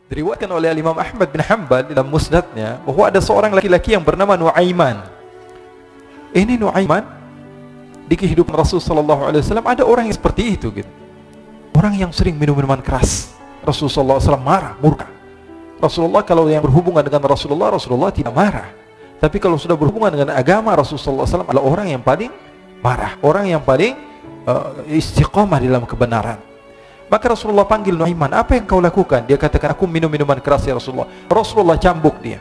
Diriwayatkan oleh Imam Ahmad bin Hanbal dalam musnadnya bahwa ada seorang laki-laki yang bernama Nuaiman. Ini Nuaiman di kehidupan Rasul sallallahu alaihi wasallam ada orang yang seperti itu gitu. Orang yang sering minum minuman keras. Rasulullah SAW marah, murka. Rasulullah kalau yang berhubungan dengan Rasulullah tidak marah. Tapi kalau sudah berhubungan dengan agama, Rasulullah SAW adalah orang yang paling marah, orang yang paling istiqamah dalam kebenaran. Maka Rasulullah panggil Nuaiman, apa yang kau lakukan? Dia katakan, aku minum minuman keras ya Rasulullah. Rasulullah cambuk dia.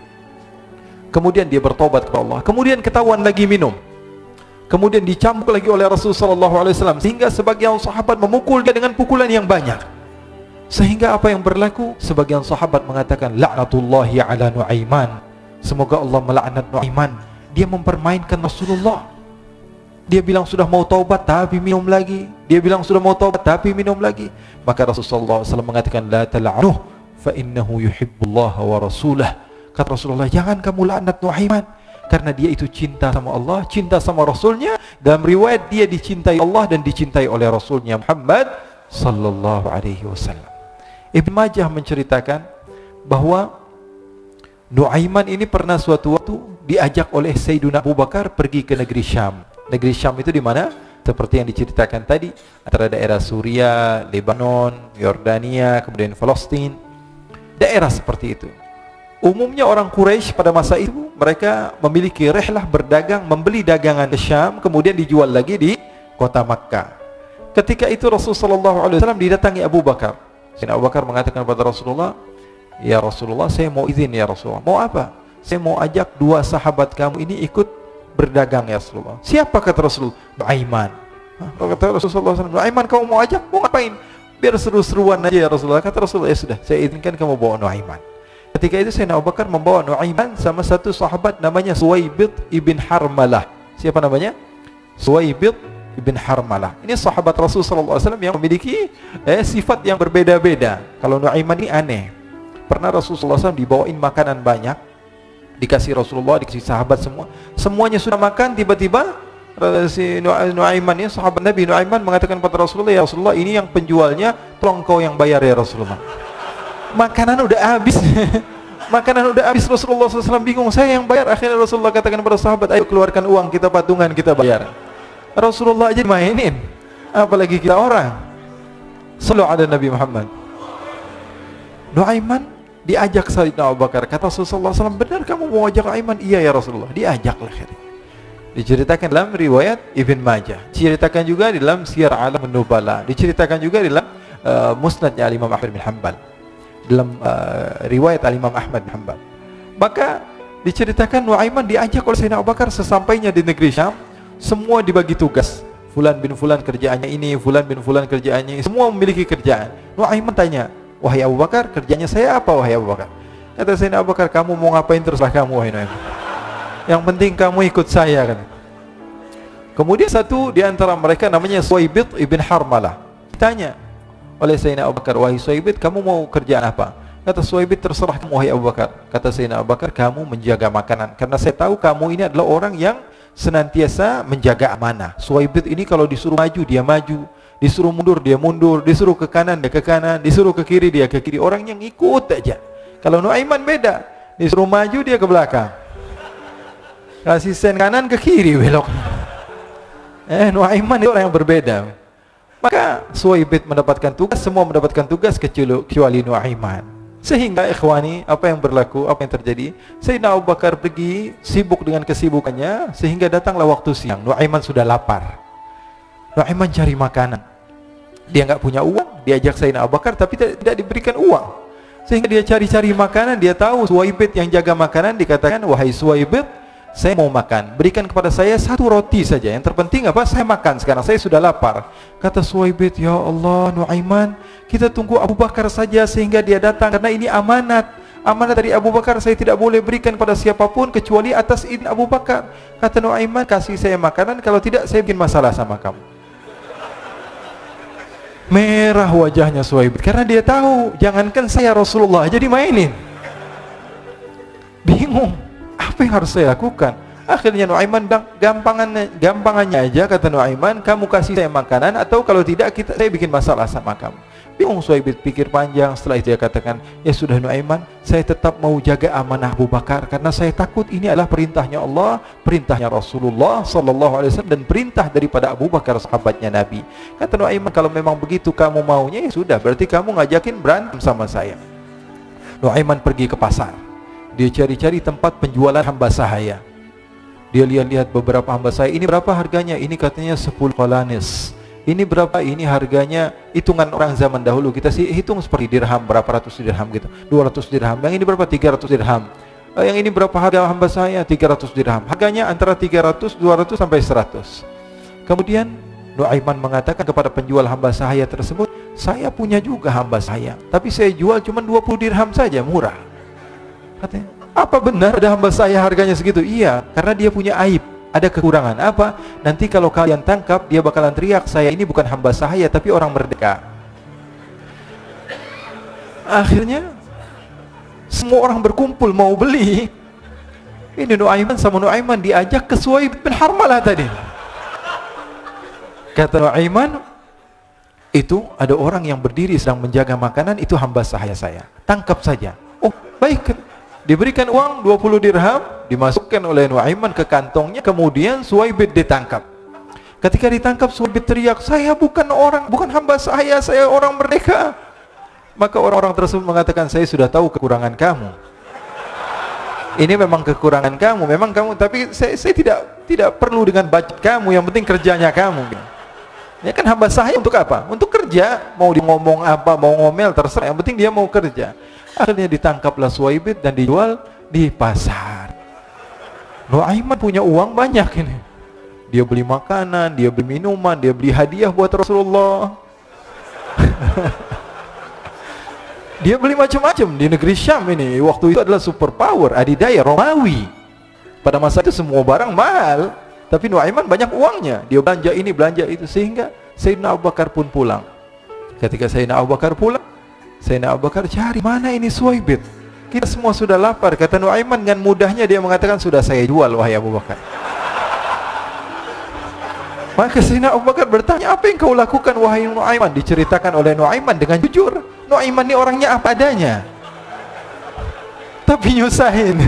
Kemudian dia bertobat kepada Allah. Kemudian ketahuan lagi minum. Kemudian dicambuk lagi oleh Rasulullah SAW, sehingga sebagian sahabat memukul dia dengan pukulan yang banyak. Sehingga apa yang berlaku? Sebagian sahabat mengatakan, la'natullahi ala Nuaiman. Semoga Allah melaknat Nuaiman. Dia mempermainkan Rasulullah. Dia bilang sudah mau taubat tapi minum lagi. Dia bilang sudah mau taubat tapi minum lagi. Maka Rasulullah SAW mengatakan, la tal'anuh fa innahu yuhibbullah wa rasulah. Kata Rasulullah, jangan kamu laknat Nuaiman, karena dia itu cinta sama Allah, cinta sama Rasulnya. Dalam riwayat dia dicintai Allah dan dicintai oleh Rasulnya Muhammad sallallahu alaihi wasallam. Ibn Majah menceritakan bahwa Nuaiman ini pernah suatu waktu diajak oleh Sayyidina Abu Bakar pergi ke negeri Syam. Negeri Syam itu di mana? Seperti yang diceritakan tadi, antara daerah Suriah, Lebanon, Yordania, kemudian Palestina. Daerah seperti itu. Umumnya orang Quraisy pada masa itu mereka memiliki rihlah berdagang, membeli dagangan ke Syam, kemudian dijual lagi di kota Makkah. Ketika itu Rasulullah SAW didatangi Abu Bakar. Sayyidina Abu Bakar mengatakan kepada Rasulullah, ya Rasulullah, saya mau izin ya Rasulullah. Mau apa? Saya mau ajak dua sahabat kamu ini ikut berdagang ya Rasulullah. Siapa kata Rasulullah? Nuaiman. Kata Rasulullah SAW, Nuaiman kamu mau ajak? Mau ngapain? Biar seru-seruan aja ya Rasulullah. Kata Rasulullah, ya sudah, saya izinkan kamu bawa Nuaiman. Ketika itu Sayyidina Abu Bakar membawa Nuaiman sama satu sahabat namanya Suwaibid ibn Harmalah. Siapa namanya? Suwaibid ibn Harmalah. Ini sahabat Rasulullah SAW yang memiliki sifat yang berbeda-beda. Kalau Nuaiman ini aneh. Pernah Rasulullah SAW dibawain makanan banyak, dikasih Rasulullah, dikasih sahabat semua. Semuanya sudah makan, tiba-tiba si Nuaiman ini, sahabat Nabi Nuaiman mengatakan kepada Rasulullah, ya Rasulullah, ini yang penjualnya, tolong kau yang bayar ya Rasulullah. Makanan udah habis. Makanan udah habis. Rasulullah SAW bingung, saya yang bayar. Akhirnya Rasulullah katakan kepada sahabat, ayo keluarkan uang, kita patungan, kita bayar. Rasulullah aja mainin, apalagi kita orang. Sallallahu ala Nabi Muhammad. Nuaiman diajak Sayyidina Abu Bakar. Kata Rasulullah SAW, benar kamu mau ajak Nuaiman? Iya ya Rasulullah. Diajaklah. Diceritakan dalam riwayat Ibn Majah, diceritakan juga di dalam Siyar A'lam An-Nubala, diceritakan juga di dalam musnadnya Imam Ahmad bin Hanbal, dalam riwayat Imam Ahmad bin Hanbal. Maka diceritakan Nuaiman diajak oleh Sayyidina Abu Bakar. Sesampainya di negeri Syam, semua dibagi tugas. Fulan bin Fulan kerjaannya ini, Fulan bin Fulan kerjaannya ini. Semua memiliki kerjaan. Nuaiman tanya, wahai Abu Bakar, kerjanya saya apa wahai Abu Bakar? Kata Sayyidina Abu Bakar, kamu mau ngapain teruslah kamu wahai Nuaiman. Yang penting kamu ikut saya kan. Kemudian satu di antara mereka namanya Suwaibid ibn Harmalah. Ditanya oleh Sayyidina Abu Bakar, wahai Suwaibid, kamu mau kerjaan apa? Kata Suwaibid, terserah kamu wahai Abu Bakar. Kata Sayyidina Abu Bakar, kamu menjaga makanan, karena saya tahu kamu ini adalah orang yang senantiasa menjaga amanah. Suwaibid ini kalau disuruh maju dia maju, disuruh mundur dia mundur, disuruh ke kanan dia ke kanan, disuruh ke kiri dia ke kiri. Orang yang ikut aja. Kalau Nuaiman beda, disuruh maju dia ke belakang, kasih sen kanan ke kiri belok. Nuaiman itu orang yang berbeda. Maka Suwaibid mendapatkan tugas, semua mendapatkan tugas kecuali Nuaiman. Sehingga ikhwani, apa yang berlaku, apa yang terjadi? Sayyidina Abu Bakar pergi sibuk dengan kesibukannya, sehingga datanglah waktu siang. Nuaiman sudah lapar. Nuaiman cari makanan. Dia nggak punya uang, diajak Sayyidina Abu Bakar tapi tidak diberikan uang. Sehingga dia cari-cari makanan, dia tahu Suwaibid yang jaga makanan, dikatakan, wahai Suwaibid, saya mau makan, berikan kepada saya satu roti saja. Yang terpenting apa? Saya makan sekarang, saya sudah lapar. Kata Suwaibid, ya Allah Nuaiman, kita tunggu Abu Bakar saja sehingga dia datang, karena ini amanat. Amanat dari Abu Bakar, saya tidak boleh berikan pada siapapun kecuali atas izin Abu Bakar. Kata Nuaiman, kasih saya makanan, kalau tidak saya bikin masalah sama kamu. Merah wajahnya Suwaibid, karena dia tahu, jangankan saya Rasulullah aja dimainin. Bingung, apa yang harus saya lakukan? Akhirnya Nuaiman bilang, gampangannya aja, kata Nuaiman, kamu kasih saya makanan, atau kalau tidak saya bikin masalah sama kamu. Bingung Suhaib, pikir panjang. Setelah itu dia katakan, ya sudah Nuaiman, saya tetap mau jaga amanah Abu Bakar karena saya takut ini adalah perintahnya Allah, perintahnya Rasulullah sallallahu alaihi wasallam, dan perintah daripada Abu Bakar sahabatnya Nabi. Kata Nuaiman, kalau memang begitu kamu maunya, ya sudah, berarti kamu ngajakin berantem sama saya. Nuaiman pergi ke pasar. Dia cari-cari tempat penjualan hamba sahaya. Dia lihat-lihat beberapa hamba sahaya. Ini berapa harganya? Ini katanya 10 qalanis. Ini berapa? Ini harganya, hitungan orang zaman dahulu kita sih hitung seperti dirham, berapa ratus dirham gitu, 200 dirham. Yang ini berapa? 300 dirham. Yang ini berapa harga hamba saya? 300 dirham. Harganya antara 300, 200 sampai 100. Kemudian Nuaiman mengatakan kepada penjual hamba sahaya tersebut, saya punya juga hamba saya, tapi saya jual cuma 20 dirham saja, murah. Katanya, apa benar ada hamba saya harganya segitu? Iya, karena dia punya aib, ada kekurangan. Apa? Nanti kalau kalian tangkap, dia bakalan teriak, saya ini bukan hamba sahaya tapi orang merdeka. Akhirnya semua orang berkumpul mau beli. Ini Nuaiman sama Nuaiman diajak ke Suhaib bin Harmalah tadi. Kata Nuaiman, itu ada orang yang berdiri sedang menjaga makanan, itu hamba sahaya saya, tangkap saja. Oh baik. Diberikan uang 20 dirham, dimasukkan oleh Nuaiman ke kantongnya, kemudian Suhaib ditangkap. Ketika ditangkap, Suhaib teriak, saya bukan hamba saya orang merdeka. Maka orang-orang tersebut mengatakan, saya sudah tahu kekurangan kamu. Ini memang kekurangan kamu, memang kamu, tapi saya tidak perlu dengan budget kamu, yang penting kerjanya kamu. Ya kan hamba sahaya untuk apa? Untuk kerja, mau dia ngomong apa, mau ngomel terserah, yang penting dia mau kerja. Akhirnya ditangkaplah Suhaib dan dijual di pasar. Nuaiman punya uang banyak ini. Dia beli makanan, dia beli minuman, dia beli hadiah buat Rasulullah. Dia beli macam-macam di negeri Syam ini. Waktu itu adalah superpower, adidaya Romawi. Pada masa itu semua barang mahal, tapi Nuaiman banyak uangnya. Dia belanja ini, belanja itu, sehingga Sayyidina Abu Bakar pun pulang. Ketika Sayyidina Abu Bakar pulang, Sayyidina Abu Bakar cari, mana ini Suhaib? Kita semua sudah lapar. Kata Nuaiman dengan mudahnya dia mengatakan, sudah saya jual wahai Abu Bakar. Maka Sayyidina Abu Bakar bertanya, apa yang kau lakukan wahai Nuaiman? Diceritakan oleh Nuaiman dengan jujur. Nuaiman ini orangnya apa adanya, tapi nyusahin.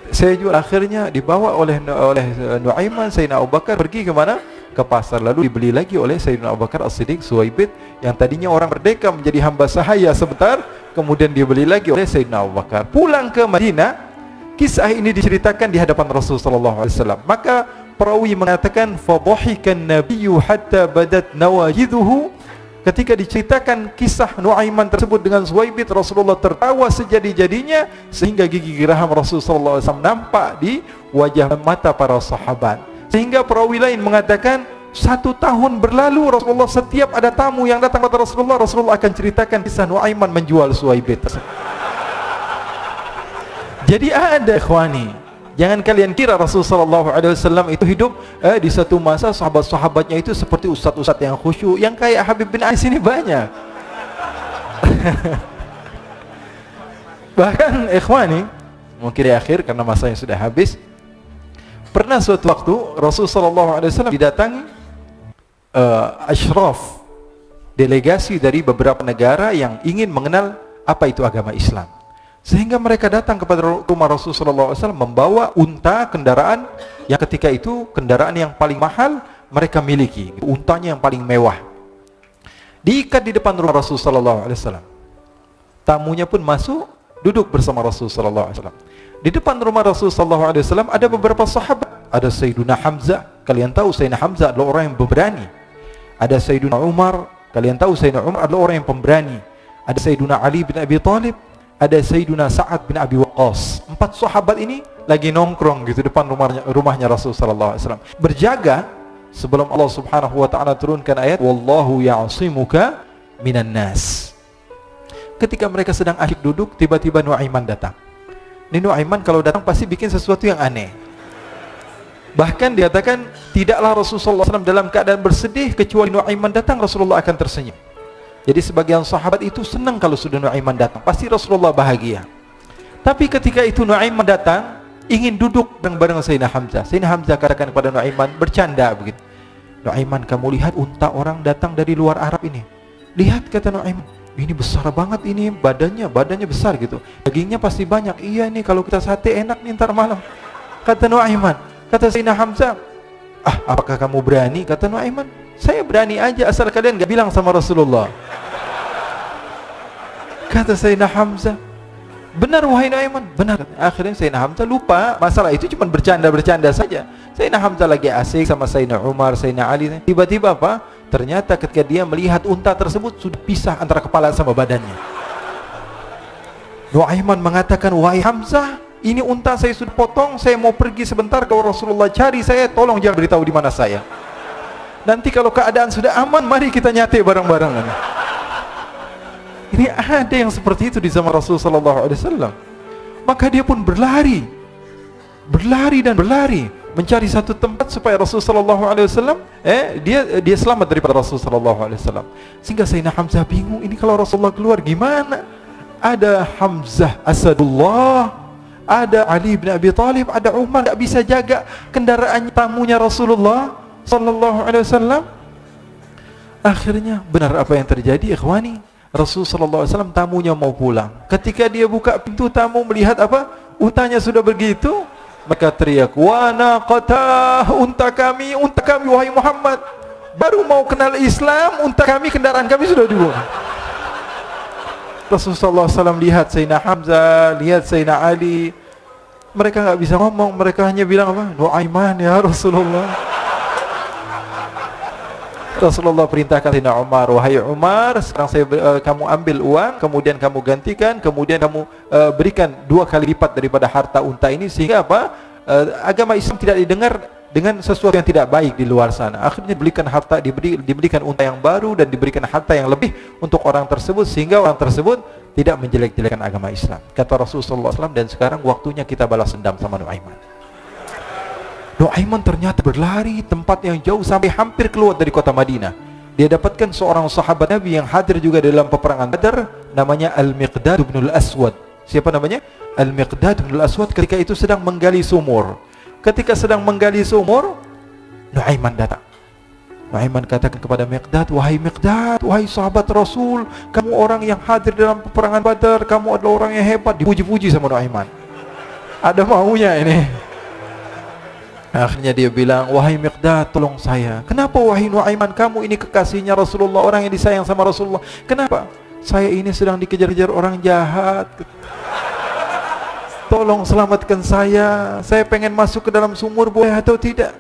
Saya jual. Akhirnya dibawa oleh Nuaiman, Sayyidina Abu Bakar pergi ke mana? Ke pasar, lalu dibeli lagi oleh Sayyidina Abu Bakar As-Siddiq. Suhaib yang tadinya orang merdeka menjadi hamba sahaya sebentar, kemudian dibeli lagi oleh Sayyidina Abu Bakar. Pulang ke Madinah, kisah ini diceritakan di hadapan Rasulullah sallallahu alaihi wasallam. Maka perawi mengatakan, fadhahikan nabiyyu hatta badat nawajiduhu. Ketika diceritakan kisah Nuaiman tersebut dengan Suhaib, Rasulullah tertawa sejadi-jadinya sehingga gigi geraham Rasulullah sallallahu alaihi wasallam nampak di wajah mata para sahabat. Sehingga perawi lain mengatakan, 1 tahun berlalu Rasulullah, setiap ada tamu yang datang kepada Rasulullah, Rasulullah akan ceritakan kisah Nuaiman menjual Suhaib. Jadi ada ikhwani, jangan kalian kira Rasulullah sallallahu alaihi wasallam itu hidup di satu masa sahabat-sahabatnya itu seperti ustaz-ustaz yang khusyuk, yang kayak Habib bin Ais ini banyak. Bahkan ikhwani, mungkin di akhir karena masanya sudah habis, pernah suatu waktu Rasul sallallahu alaihi wasallam didatangi asyraf, delegasi dari beberapa negara yang ingin mengenal apa itu agama Islam. Sehingga mereka datang kepada rumah Rasul sallallahu alaihi wasallam membawa unta, kendaraan yang ketika itu kendaraan yang paling mahal mereka miliki, untanya yang paling mewah. Diikat di depan rumah Rasul sallallahu alaihi wasallam. Tamunya pun masuk, duduk bersama Rasul sallallahu alaihi wasallam. Di depan rumah Rasul sallallahu alaihi wasallam ada beberapa sahabat. Ada Sayyiduna Hamzah, kalian tahu Sayyidina Hamzah adalah orang yang pemberani. Ada Sayyiduna Umar, kalian tahu Sayyidina Umar adalah orang yang pemberani. Ada Sayyiduna Ali bin Abi Thalib, ada Sayyiduna Sa'ad bin Abi Waqqas. 4 sahabat ini lagi nongkrong gitu depan rumahnya Rasul sallallahu alaihi wasallam, berjaga sebelum Allah Subhanahu wa taala turunkan ayat wallahu ya'simuka minan nas. Ketika mereka sedang asyik duduk, tiba-tiba Nuaiman datang. Ini Nuaiman kalau datang pasti bikin sesuatu yang aneh. Bahkan dikatakan tidaklah Rasulullah SAW dalam keadaan bersedih, kecuali Nuaiman datang Rasulullah akan tersenyum. Jadi sebagian sahabat itu senang kalau sudah Nuaiman datang, pasti Rasulullah bahagia. Tapi ketika itu Nuaiman datang, ingin duduk bareng-bareng Sayyidina Hamzah. Sayyidina Hamzah katakan kepada Nuaiman, bercanda begitu. Nuaiman, kamu lihat unta orang datang dari luar Arab ini. Lihat, kata Nuaiman, ini besar banget ini, badannya besar gitu. Dagingnya pasti banyak. Iya nih, kalau kita sate enak nih ntar malam. Kata Nuaiman. Kata Sayyidina Hamzah, apakah kamu berani? Kata Nuaiman, saya berani aja asal kalian gak bilang sama Rasulullah. Kata Sayyidina Hamzah, benar wahai Nuaiman, benar. Akhirnya Sayyidina Hamzah lupa masalah itu, cuma bercanda saja. Sayyidina Hamzah lagi asik sama Sayyidina Umar, Sayyidina Ali. Tiba-tiba apa? Ternyata ketika dia melihat unta tersebut sudah pisah antara kepala sama badannya. Nuaiman mengatakan, wahai Hamzah, ini unta saya sudah potong, saya mau pergi sebentar, kalau Rasulullah cari saya, tolong jangan beritahu di mana saya. Nanti kalau keadaan sudah aman, mari kita nyate bareng-bareng. Ini ada yang seperti itu di zaman Rasulullah SAW. Maka dia pun berlari dan berlari mencari satu tempat supaya Rasulullah SAW dia selamat daripada Rasulullah SAW. Sehingga Sayyidina Hamzah bingung, ini kalau Rasulullah keluar gimana? Ada Hamzah Asadullah, ada Ali bin Abi Thalib, ada Umar, gak bisa jaga kendaraan tamunya Rasulullah SAW. Akhirnya benar apa yang terjadi, ikhwani. Rasulullah SAW tamunya mau pulang. Ketika dia buka pintu tamu melihat apa? Untanya sudah begitu. Maka teriak, wa naqatah, unta kami wahai Muhammad. Baru mau kenal Islam, unta kami, kendaraan kami sudah dibuang. Rasulullah SAW lihat Sayyidina Hamzah, lihat Sayyidina Ali. Mereka gak bisa ngomong, mereka hanya bilang apa? Nuaiman ya Rasulullah. Rasulullah perintahkan Sayyidina Umar, wahai Umar, sekarang kamu ambil uang, kemudian kamu gantikan, kemudian kamu berikan 2 kali lipat daripada harta unta ini, sehingga apa? Agama Islam tidak didengar dengan sesuatu yang tidak baik di luar sana. Akhirnya diberikan harta, diberikan unta yang baru dan diberikan harta yang lebih untuk orang tersebut, sehingga orang tersebut tidak menjelek-jelekan agama Islam. Kata Rasulullah SAW, dan sekarang waktunya kita balas dendam sama Nuaiman. Nuaiman ternyata berlari tempat yang jauh sampai hampir keluar dari kota Madinah. Dia dapatkan seorang sahabat Nabi yang hadir juga dalam peperangan Badar, namanya Al-Miqdad bin Al-Aswad. Siapa namanya? Al-Miqdad bin Al-Aswad ketika itu sedang menggali sumur. Ketika sedang menggali sumur, Nuaiman datang. Nuaiman katakan kepada Miqdad, wahai Miqdad, wahai sahabat Rasul, kamu orang yang hadir dalam peperangan Badar, kamu adalah orang yang hebat. Dipuji-puji sama Nuaiman. Ada maunya ini. Akhirnya dia bilang, wahai Miqdad, tolong saya. Kenapa wahai Nuaiman, kamu ini kekasihnya Rasulullah, orang yang disayang sama Rasulullah. Kenapa? Saya ini sedang dikejar-kejar orang jahat. Tolong selamatkan saya. Saya pengen masuk ke dalam sumur, boleh atau tidak?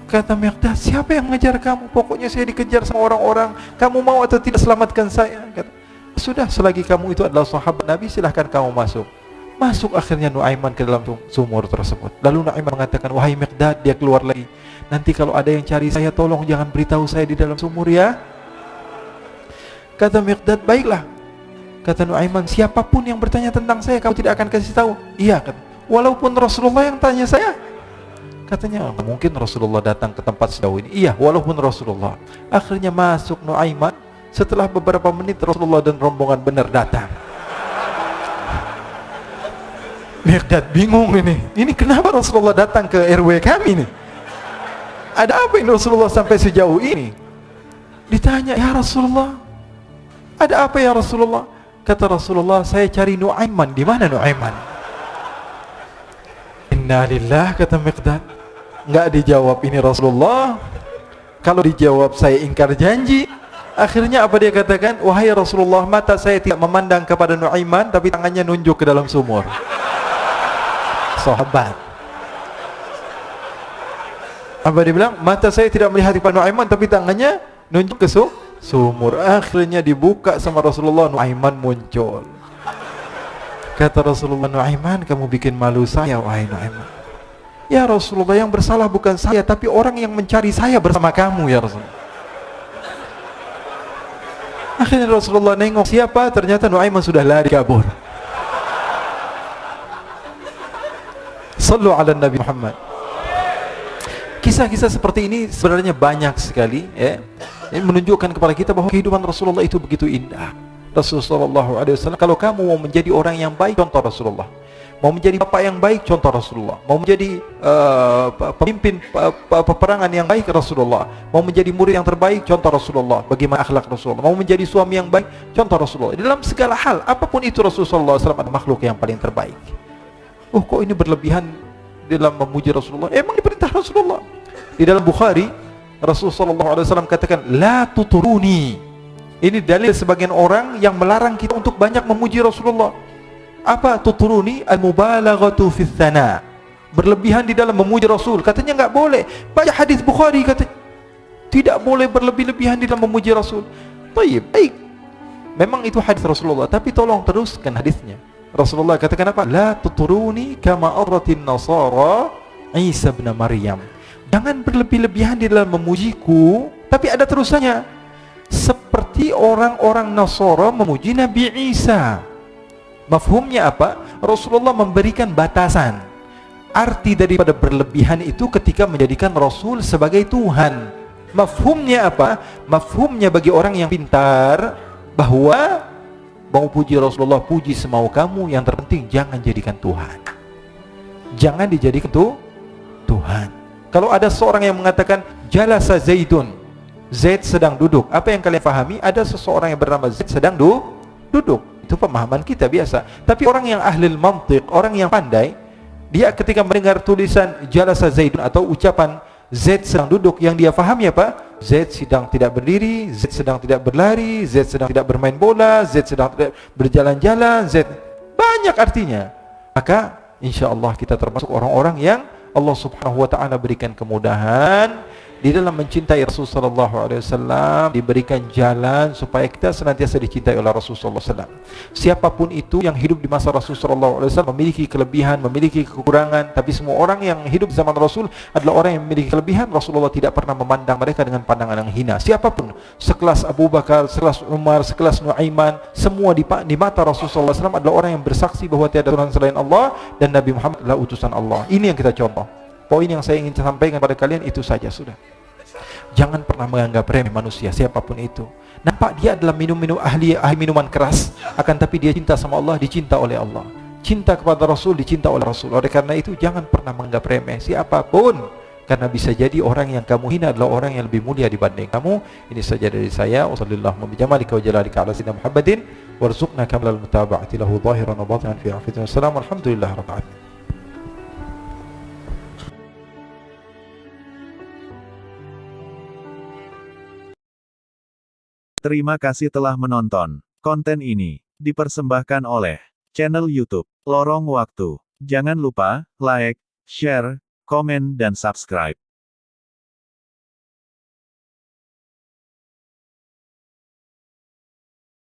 Kata Miqdad, siapa yang mengejar kamu? Pokoknya saya dikejar sama orang-orang. Kamu mau atau tidak selamatkan saya? Kata, sudah, selagi kamu itu adalah sahabat Nabi, silahkan kamu masuk. Masuk akhirnya Nuaiman ke dalam sumur tersebut. Lalu Nuaiman mengatakan, wahai Miqdad, dia keluar lagi. Nanti kalau ada yang cari saya, tolong jangan beritahu saya di dalam sumur ya. Kata Miqdad, baiklah. Kata Nuaiman, siapapun yang bertanya tentang saya, kamu tidak akan kasih tahu. Iya, kata, walaupun Rasulullah yang tanya saya. Katanya, mungkin Rasulullah datang ke tempat sejauh ini. Iya, walaupun Rasulullah. Akhirnya masuk Nuaiman. Setelah beberapa menit, Rasulullah dan rombongan benar datang. Miqdad bingung ini. Ini kenapa Rasulullah datang ke RW kami nih? Ada apa ini Rasulullah sampai sejauh ini? Ditanya, ya Rasulullah, ada apa ya Rasulullah? Kata Rasulullah, saya cari Nuaiman. Di mana Nuaiman? Innalillah, kata Miqdad. Enggak dijawab ini Rasulullah. Kalau dijawab saya ingkar janji. Akhirnya apa dia katakan? Wahai Rasulullah, mata saya tidak memandang kepada Nuaiman, tapi tangannya nunjuk ke dalam sumur. Sahabat. Apa dia bilang? Mata saya tidak melihat kepada Nuaiman, tapi tangannya nunjuk ke sumur. Akhirnya dibuka sama Rasulullah, Nuaiman muncul. Kata Rasulullah, Nuaiman, kamu bikin malu saya, wahai Nuaiman. Ya Rasulullah, yang bersalah bukan saya, tapi orang yang mencari saya bersama kamu ya Rasulullah. Akhirnya Rasulullah nengok, siapa? Ternyata Nuaiman sudah lari kabur. Sallu ala Nabi Muhammad. Kisah-kisah seperti ini sebenarnya banyak sekali ya. Ini menunjukkan kepada kita bahwa kehidupan Rasulullah itu begitu indah. Rasulullah SAW, kalau kamu mau menjadi orang yang baik, contoh Rasulullah. Mau menjadi bapak yang baik, contoh Rasulullah. Mau menjadi pemimpin peperangan yang baik, Rasulullah. Mau menjadi murid yang terbaik, contoh Rasulullah. Bagaimana akhlak Rasulullah. Mau menjadi suami yang baik, contoh Rasulullah. Dalam segala hal, apapun itu Rasulullah SAW adalah makhluk yang paling terbaik. Oh, kok ini berlebihan dalam memuji Rasulullah? Emang diperintah Rasulullah. Di dalam Bukhari, Rasulullah SAW katakan, la tuturuni. Ini dalil sebagian orang yang melarang kita untuk banyak memuji Rasulullah. Apa tuturuni? Al-mubalaghatu fi tsana. Berlebihan di dalam memuji Rasul. Katanya enggak boleh. Baca hadis Bukhari katanya. Tidak boleh berlebih-lebihan di dalam memuji Rasul. Baik. Memang itu hadis Rasulullah, tapi tolong teruskan hadisnya. Rasulullah katakan apa? La tuturuni kama arratin nasara Isa bin Maryam. Jangan berlebih-lebihan di dalam memujiku, tapi ada terusannya. Seperti orang-orang Nasara memuji Nabi Isa. Mafhumnya apa? Rasulullah memberikan batasan. Arti daripada berlebihan itu ketika menjadikan Rasul sebagai Tuhan. Mafhumnya apa? Mafhumnya bagi orang yang pintar, bahwa mau puji Rasulullah, puji semau kamu, yang terpenting jangan jadikan Tuhan. Jangan dijadikan Tuhan. Kalau ada seorang yang mengatakan jalasa Zaidun, Zaid sedang duduk, apa yang kalian pahami? Ada seseorang yang bernama Zaid sedang duduk. Itu pemahaman kita biasa. Tapi orang yang ahli mantiq, orang yang pandai, dia ketika mendengar tulisan jalasa Zaidun atau ucapan Zaid sedang duduk, yang dia pahami apa? Zaid sedang tidak berdiri, Zaid sedang tidak berlari, Zaid sedang tidak bermain bola, Zaid sedang tidak berjalan-jalan, Zaid banyak artinya. Maka insyaallah kita termasuk orang-orang yang Allah Subhanahu wa taala berikan kemudahan di dalam mencintai Rasulullah SAW, diberikan jalan supaya kita senantiasa dicintai oleh Rasulullah SAW. Siapapun itu yang hidup di masa Rasulullah SAW memiliki kelebihan, memiliki kekurangan, tapi semua orang yang hidup di zaman Rasul adalah orang yang memiliki kelebihan. Rasulullah tidak pernah memandang mereka dengan pandangan yang hina. Siapapun, sekelas Abu Bakar, sekelas Umar, sekelas Nuaiman, semua di mata Rasulullah SAW adalah orang yang bersaksi bahwa tiada Tuhan selain Allah dan Nabi Muhammad adalah utusan Allah. Ini yang kita contoh. Poin yang saya ingin sampaikan pada kalian itu saja sudah. Jangan pernah menganggap remeh manusia siapapun itu. Nampak dia adalah ahli minuman keras, akan tapi dia cinta sama Allah, dicinta oleh Allah. Cinta kepada Rasul, dicinta oleh Rasul. Oleh karena itu jangan pernah menganggap remeh siapapun, karena bisa jadi orang yang kamu hina adalah orang yang lebih mulia dibanding kamu. Ini saja dari saya. Wassallallahu bijamalika wa jalalika ala sayyidina Muhammadin warzuqna kamilal mutaba'ati lahu zahiran wa batinan fi afiyatin. Wassalamu alhamdulillahi rabbil alamin. Terima kasih telah menonton. Konten ini dipersembahkan oleh channel YouTube Lorong Waktu. Jangan lupa like, share, komen dan subscribe.